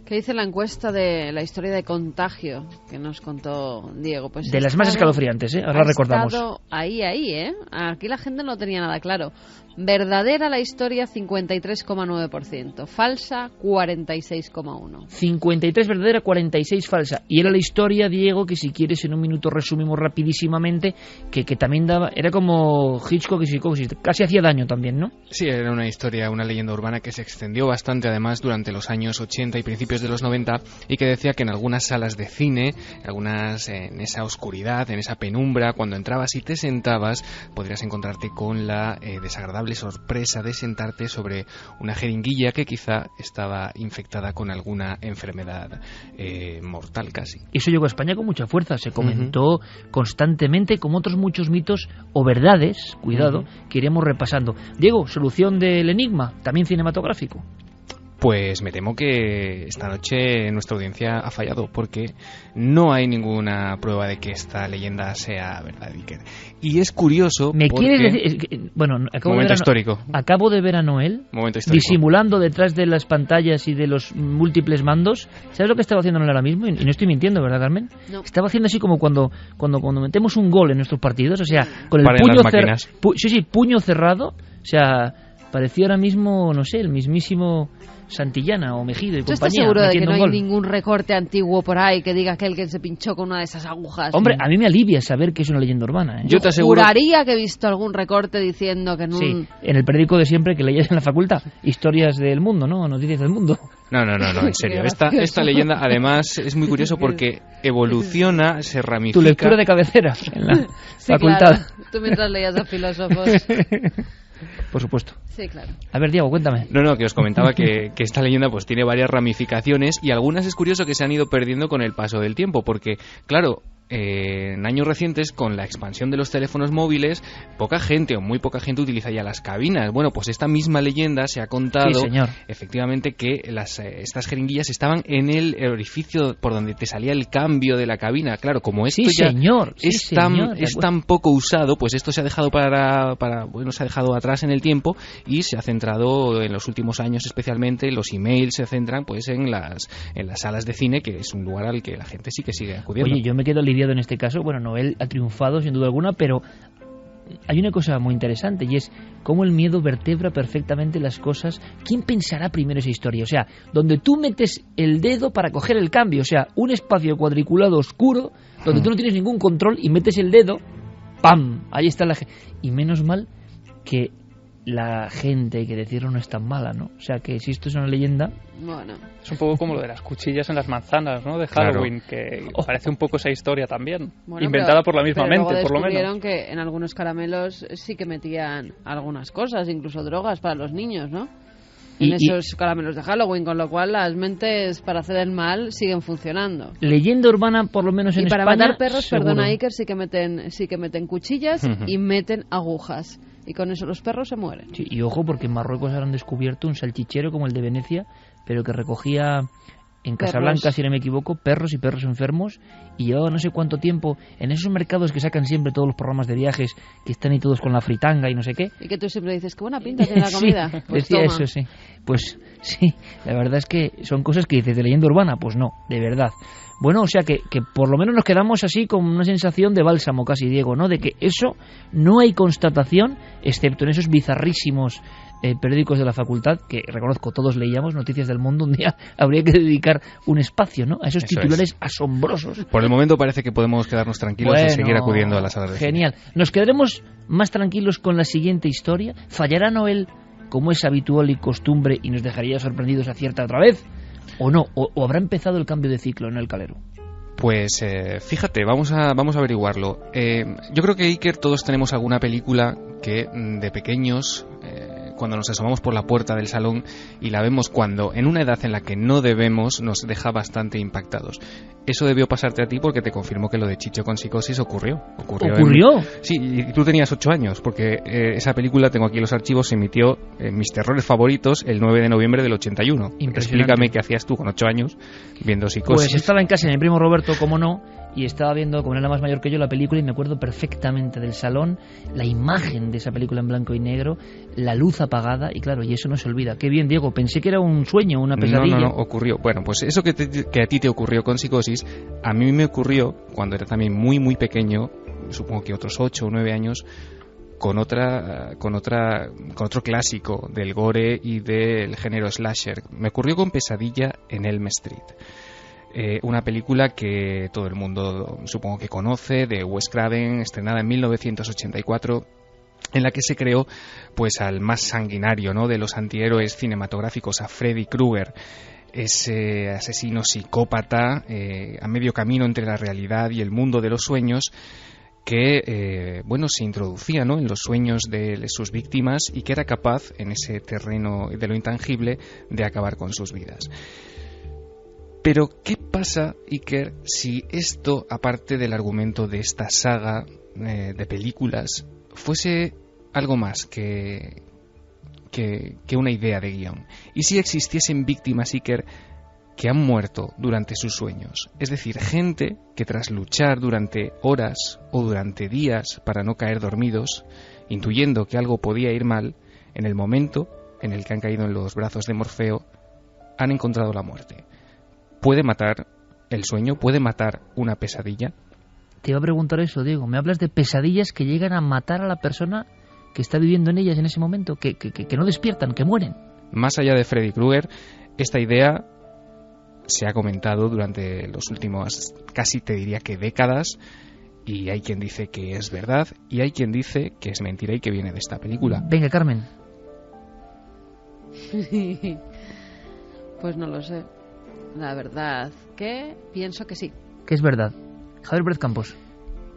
¿Qué dice la encuesta de la historia de contagio que nos contó Diego? Pues de las más escalofriantes, ¿eh? Ahora recordamos. Ahí, ¿eh? Aquí la gente no tenía nada claro. Verdadera la historia, 53,9%. Falsa, 46,1%. 53 verdadera, 46 falsa. Y era la historia, Diego, que si quieres en un minuto resumimos rapidísimamente, que también daba... Era como Hitchcock y Psicosis, casi hacía daño también, ¿no? Sí, era una historia, una leyenda urbana que se extendió bastante, además, durante los años 80 y principios de los 90, y que decía que en algunas salas de cine, en esa oscuridad, en esa penumbra, cuando entrabas y te sentabas, podrías encontrarte con la desagradable sorpresa de sentarte sobre una jeringuilla que quizá estaba infectada con alguna enfermedad mortal casi. Eso llegó a España con mucha fuerza, se comentó constantemente, como otros muchos mitos o verdades, cuidado, que iremos repasando. Diego, solución del enigma, también cinematográfico. Pues me temo que esta noche nuestra audiencia ha fallado, porque no hay ninguna prueba de que esta leyenda sea verdad, Iker. Y es curioso. ¿Me porque... quieres decir? Bueno, acabo de ver a Noel disimulando detrás de las pantallas y de los múltiples mandos. ¿Sabes lo que estaba haciendo Noel ahora mismo? Y no estoy mintiendo, ¿verdad, Carmen? No. Estaba haciendo así como cuando metemos un gol en nuestros partidos, o sea, con el puño puño cerrado, o sea, parecía ahora mismo, no sé, el mismísimo Santillana o Mejido y compañía. ¿Estás seguro de que no hay ningún recorte antiguo por ahí que diga aquel que se pinchó con una de esas agujas? Hombre, a mí me alivia saber que es una leyenda urbana, ¿eh? Yo te aseguro... Juraría que he visto algún recorte diciendo que no... Sí, en el periódico de siempre que leías en la facultad, historias del mundo, ¿no? Noticias del mundo. No, en serio. Esta leyenda, además, es muy curioso porque evoluciona, se ramifica... Tu lectura de cabecera en la facultad. Claro. Tú mientras leías a filósofos... Por supuesto. Sí, claro. A ver, Diego, cuéntame. No, que os comentaba que esta leyenda pues tiene varias ramificaciones, y algunas es curioso que se han ido perdiendo con el paso del tiempo, porque, claro, en años recientes, con la expansión de los teléfonos móviles, poca gente o muy poca gente utiliza ya las cabinas. Bueno, pues esta misma leyenda se ha contado, Sí, señor. efectivamente, que estas jeringuillas estaban en el orificio por donde te salía el cambio de la cabina. Claro, como esto Sí, ya señor. Sí, es señor. tan poco usado, pues esto se ha dejado se ha dejado atrás en el tiempo y se ha centrado en los últimos años, especialmente los emails se centran pues en las salas de cine, que es un lugar al que la gente sí que sigue acudiendo. Oye, yo me quedo aliviado en este caso. Bueno, Noel ha triunfado sin duda alguna, pero hay una cosa muy interesante y es cómo el miedo vertebra perfectamente las cosas. ¿Quién pensará primero esa historia? O sea, donde tú metes el dedo para coger el cambio, o sea, un espacio cuadriculado oscuro donde tú no tienes ningún control y metes el dedo, ¡pam! Ahí está la gente. Y menos mal que la gente, hay que decirlo, no es tan mala, ¿no? O sea, que si esto es una leyenda... Bueno, Es un poco como lo de las cuchillas en las manzanas, ¿no? De Halloween, que parece un poco esa historia también. bueno, Inventada por la misma pero mente, luego por lo menos. descubrieron que en algunos caramelos sí que metían algunas cosas, incluso drogas para los niños, ¿no? En esos caramelos de Halloween, con lo cual las mentes para hacer el mal siguen funcionando. Leyenda urbana, por lo menos en y para España, matar perros, seguro. perdona Iker, sí que meten cuchillas y meten agujas. Y con eso los perros se mueren. Sí, y ojo, porque en Marruecos ahora han descubierto un salchichero como el de Venecia, pero que recogía en Casablanca, Perros. si no me equivoco, perros y perros enfermos, y llevaba no sé cuánto tiempo en esos mercados que sacan siempre todos los programas de viajes, que están ahí todos con la fritanga y no sé qué. Y que tú siempre dices, qué buena pinta tiene la comida. Sí, Pues decía toma. eso, sí. Pues sí, la verdad es que son cosas que dices de leyenda urbana, pues no, de verdad. Bueno, o sea que por lo menos nos quedamos así con una sensación de bálsamo casi, Diego, ¿no? De que eso no hay constatación, excepto en esos bizarrísimos periódicos de la facultad, que reconozco todos leíamos, Noticias del Mundo. Un día habría que dedicar un espacio, ¿no? A esos Eso titulares asombrosos. Por el momento parece que podemos quedarnos tranquilos y seguir acudiendo a las salas de cine. Genial. Nos quedaremos más tranquilos con la siguiente historia. ¿Fallará Noel como es habitual y costumbre y nos dejaría sorprendidos a cierta otra vez? ¿O no? ¿O habrá empezado el cambio de ciclo en el Calero? Pues fíjate, vamos a averiguarlo. Yo creo que, Iker, todos tenemos alguna película que de pequeños, cuando nos asomamos por la puerta del salón y la vemos cuando en una edad en la que no debemos, nos deja bastante impactados. Eso debió pasarte a ti porque te confirmó que lo de Chicho con psicosis ocurrió. ¿Ocurrió? Sí, y tú tenías 8 años, porque esa película, tengo aquí los archivos, se emitió en Mis Terrores Favoritos el 9 de noviembre del 81. Explícame qué hacías tú con 8 años viendo Psicosis. Pues estaba en casa de mi primo Roberto, como no, y estaba viendo, como él era más mayor que yo, la película, y me acuerdo perfectamente del salón, la imagen de esa película en blanco y negro, la luz apagada, y claro, y eso no se olvida. Qué bien, Diego, pensé que era un sueño, una pesadilla. No, ocurrió. Bueno, pues eso que a ti te ocurrió con Psicosis, a mí me ocurrió cuando era también muy, muy pequeño, supongo que otros 8 o 9 años, con otro clásico del gore y del género slasher. Me ocurrió con Pesadilla en Elm Street. Una película que todo el mundo supongo que conoce, de Wes Craven, estrenada en 1984, en la que se creó pues al más sanguinario, ¿no?, de los antihéroes cinematográficos, a Freddy Krueger, ese asesino psicópata a medio camino entre la realidad y el mundo de los sueños, que se introducía, ¿no?, en los sueños de sus víctimas y que era capaz, en ese terreno de lo intangible, de acabar con sus vidas. Pero, ¿qué pasa, Iker, si esto, aparte del argumento de esta saga de películas, fuese algo más que una idea de guión? ¿Y si existiesen víctimas, Iker, que han muerto durante sus sueños? Es decir, gente que tras luchar durante horas o durante días para no caer dormidos, intuyendo que algo podía ir mal, en el momento en el que han caído en los brazos de Morfeo, han encontrado la muerte. ¿Puede matar el sueño? ¿Puede matar una pesadilla? Te iba a preguntar eso, Diego. Me hablas de pesadillas que llegan a matar a la persona que está viviendo en ellas en ese momento, que no despiertan, que mueren. Más allá de Freddy Krueger, esta idea se ha comentado durante los últimos, casi te diría que décadas, y hay quien dice que es verdad y hay quien dice que es mentira y que viene de esta película. Venga, Carmen. Pues no lo sé. La verdad que pienso que sí. Que es verdad. Javier Pérez Campos.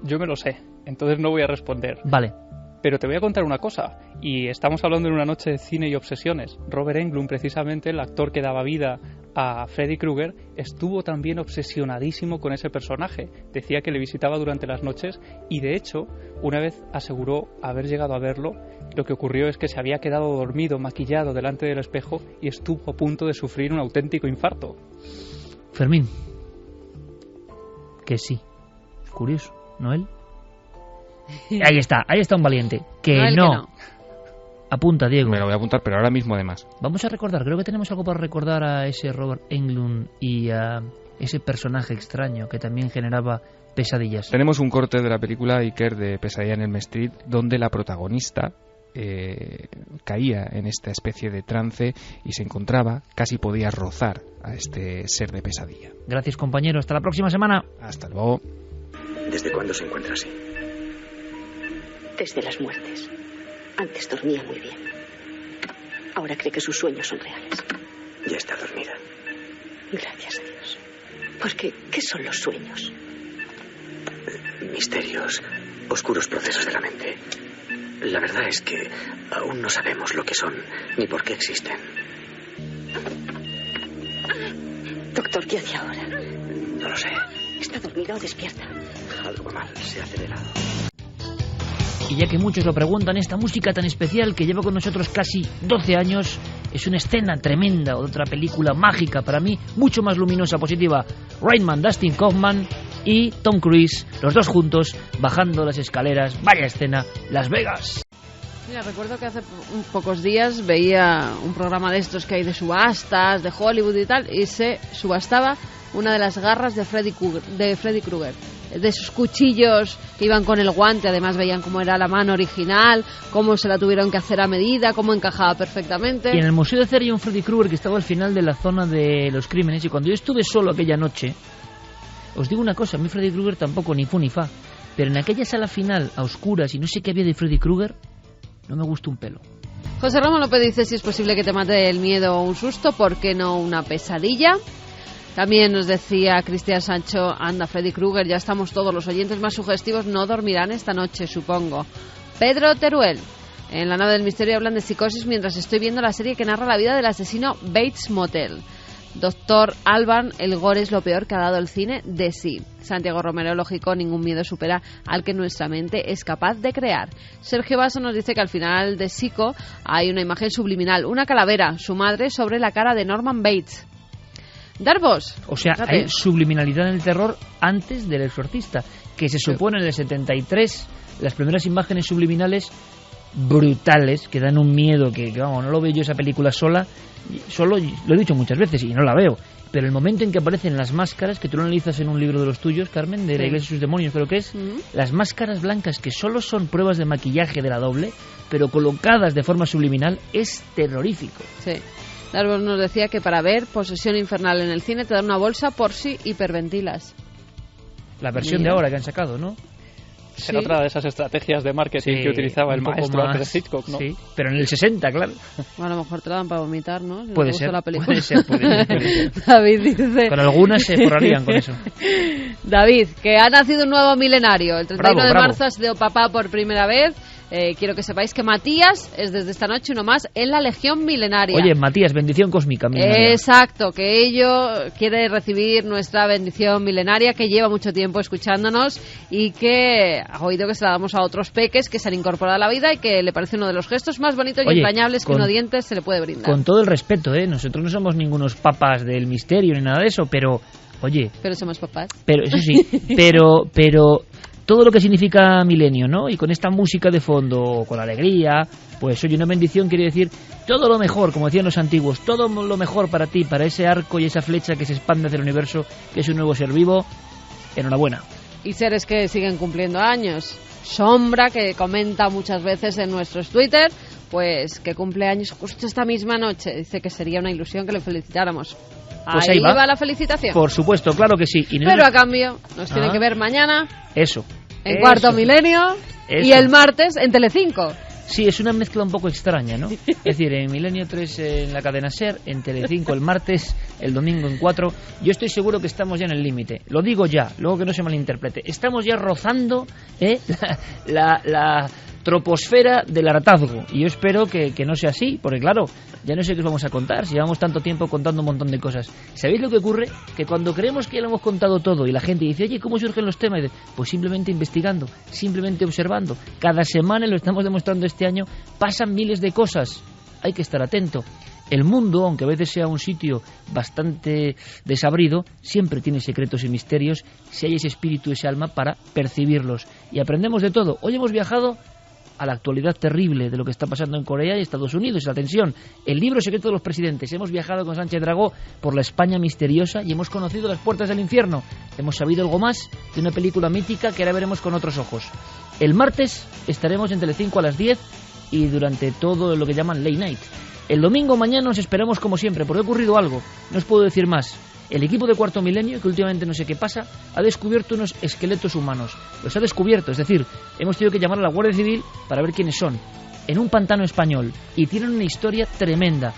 Yo me lo sé, entonces no voy a responder. Vale. Pero te voy a contar una cosa, y estamos hablando en una noche de cine y obsesiones. Robert Englund, precisamente, el actor que daba vida a Freddy Krueger, estuvo también obsesionadísimo con ese personaje. Decía que le visitaba durante las noches y, de hecho, una vez aseguró haber llegado a verlo. Lo que ocurrió es que se había quedado dormido, maquillado delante del espejo y estuvo a punto de sufrir un auténtico infarto. Fermín. Que sí. Curioso, ¿no él? Ahí está un valiente. Que no. Apunta, Diego. Me lo voy a apuntar, pero ahora mismo además. Vamos a recordar, creo que tenemos algo para recordar a ese Robert Englund y a ese personaje extraño que también generaba pesadillas. Tenemos un corte de la película Iker de Pesadilla en Elm Street, donde la protagonista caía en esta especie de trance y se encontraba, casi podía rozar a este ser de pesadilla. Gracias, compañero. Hasta la próxima semana. Hasta luego. ¿Desde cuándo se encuentra así? Desde las muertes. Antes dormía muy bien. Ahora cree que sus sueños son reales. Ya está dormida. Gracias a Dios. Porque, ¿qué son los sueños? Misterios, oscuros procesos de la mente. La verdad es que aún no sabemos lo que son ni por qué existen. Doctor, ¿qué hace ahora? No lo sé. ¿Está dormida o despierta? Algo va mal, se ha acelerado. Y ya que muchos lo preguntan, esta música tan especial que lleva con nosotros casi 12 años es una escena tremenda o de otra película mágica, para mí mucho más luminosa, positiva. Rainman, Dustin Hoffman y Tom Cruise, los dos juntos, bajando las escaleras, vaya escena, Las Vegas. Mira, recuerdo que hace pocos días veía un programa de estos que hay de subastas, de Hollywood y tal, y se subastaba una de las garras de Freddy Krueger. De esos cuchillos que iban con el guante, además veían cómo era la mano original, cómo se la tuvieron que hacer a medida, cómo encajaba perfectamente. Y en el Museo de Cera hay un Freddy Krueger que estaba al final de la zona de los crímenes, y cuando yo estuve solo aquella noche, os digo una cosa, a mí Freddy Krueger tampoco ni fu ni fa, pero en aquella sala final, a oscuras, y no sé qué había de Freddy Krueger, no me gusta un pelo. José Ramón López dice si es posible que te mate el miedo o un susto, ¿por qué no una pesadilla? También nos decía Cristian Sancho, anda Freddy Krueger, ya estamos todos, los oyentes más sugestivos no dormirán esta noche, supongo. Pedro Teruel, en La Nave del Misterio hablan de psicosis mientras estoy viendo la serie que narra la vida del asesino Bates Motel. Doctor Alban, el gore es lo peor que ha dado el cine de sí. Santiago Romero, lógico, ningún miedo supera al que nuestra mente es capaz de crear. Sergio Basso nos dice que al final de Psico hay una imagen subliminal, una calavera, su madre, sobre la cara de Norman Bates. Darvos. O sea, fíjate, hay subliminalidad en el terror antes del Exorcista, que se supone en el 73, las primeras imágenes subliminales brutales, que dan un miedo que vamos, no lo veo yo esa película solo, lo he dicho muchas veces y no la veo, pero el momento en que aparecen las máscaras, que tú lo analizas en un libro de los tuyos, Carmen, de La Iglesia y sus demonios, creo que es, las máscaras blancas que solo son pruebas de maquillaje de la doble, pero colocadas de forma subliminal, es terrorífico. Sí. Darvos nos decía que para ver Posesión Infernal en el cine te dan una bolsa por si hiperventilas. La versión de ahora que han sacado, ¿no? Era otra de esas estrategias de marketing que utilizaba el maestro antes de Hitchcock, ¿no? Sí, pero en el 60, claro. Bueno, a lo mejor te la dan para vomitar, ¿no? Si puede ser, la película. puede ser. David dice... Con algunas se forrarían con eso. David, que ha nacido un nuevo milenario. El 31 de bravo. marzo ha sido papá por primera vez. Quiero que sepáis que Matías es desde esta noche uno más en la Legión Milenaria. Oye, Matías, bendición cósmica milenaria. Exacto, que ello quiere recibir nuestra bendición milenaria, que lleva mucho tiempo escuchándonos y que ha oído que se la damos a otros peques que se han incorporado a la vida y que le parece uno de los gestos más bonitos y entrañables que un oyente se le puede brindar. Con todo el respeto, nosotros no somos ningunos papas del misterio ni nada de eso, pero, oye... Pero somos papás. Pero, eso sí, pero todo lo que significa milenio, ¿no? Y con esta música de fondo, con alegría, pues oye, una bendición quiere decir todo lo mejor, como decían los antiguos, todo lo mejor para ti, para ese arco y esa flecha que se expande hacia el universo, que es un nuevo ser vivo. Enhorabuena. Y seres que siguen cumpliendo años. Sombra, que comenta muchas veces en nuestros Twitter, pues que cumple años justo esta misma noche. Dice que sería una ilusión que le felicitáramos. Pues ahí va la felicitación. Por supuesto, claro que sí. Pero a cambio nos tienen que ver mañana. Eso. En Cuarto Milenio. Y el martes en Telecinco. Sí, es una mezcla un poco extraña, ¿no? Es decir, en Milenio 3 en la cadena SER, en Telecinco el martes, el domingo en 4. Yo estoy seguro que estamos ya en el límite. Lo digo ya, luego que no se malinterprete. Estamos ya rozando la troposfera del hartazgo. Y yo espero que no sea así, porque claro, ya no sé qué os vamos a contar, si llevamos tanto tiempo contando un montón de cosas. ¿Sabéis lo que ocurre? Que cuando creemos que ya lo hemos contado todo y la gente dice, oye, ¿cómo surgen los temas? Y dice, pues simplemente investigando, simplemente observando. Cada semana, lo estamos demostrando este año, pasan miles de cosas. Hay que estar atento. El mundo, aunque a veces sea un sitio bastante desabrido, siempre tiene secretos y misterios si hay ese espíritu, ese alma para percibirlos. Y aprendemos de todo. Hoy hemos viajado a la actualidad terrible de lo que está pasando en Corea y Estados Unidos. Atención, el libro secreto de los presidentes. Hemos viajado con Sánchez Dragó por la España misteriosa y hemos conocido las puertas del infierno. Hemos sabido algo más de una película mítica que ahora veremos con otros ojos. El martes estaremos en Telecinco a las 10 y durante todo lo que llaman late night. El domingo mañana os esperamos como siempre, porque ha ocurrido algo. No os puedo decir más. El equipo de Cuarto Milenio, que últimamente no sé qué pasa, ha descubierto unos esqueletos humanos. Los ha descubierto, es decir, hemos tenido que llamar a la Guardia Civil para ver quiénes son. En un pantano español. Y tienen una historia tremenda.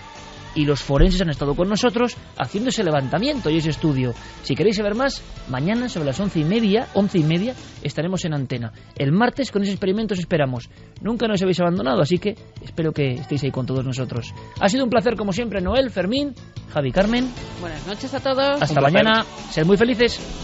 Y los forenses han estado con nosotros haciendo ese levantamiento y ese estudio. Si queréis saber más, mañana sobre las 11:30, estaremos en antena. El martes con ese experimento os esperamos. Nunca nos habéis abandonado, así que espero que estéis ahí con todos nosotros. Ha sido un placer como siempre, Noel, Fermín, Javi, Carmen. Buenas noches a todos. Hasta mañana. Sed muy felices.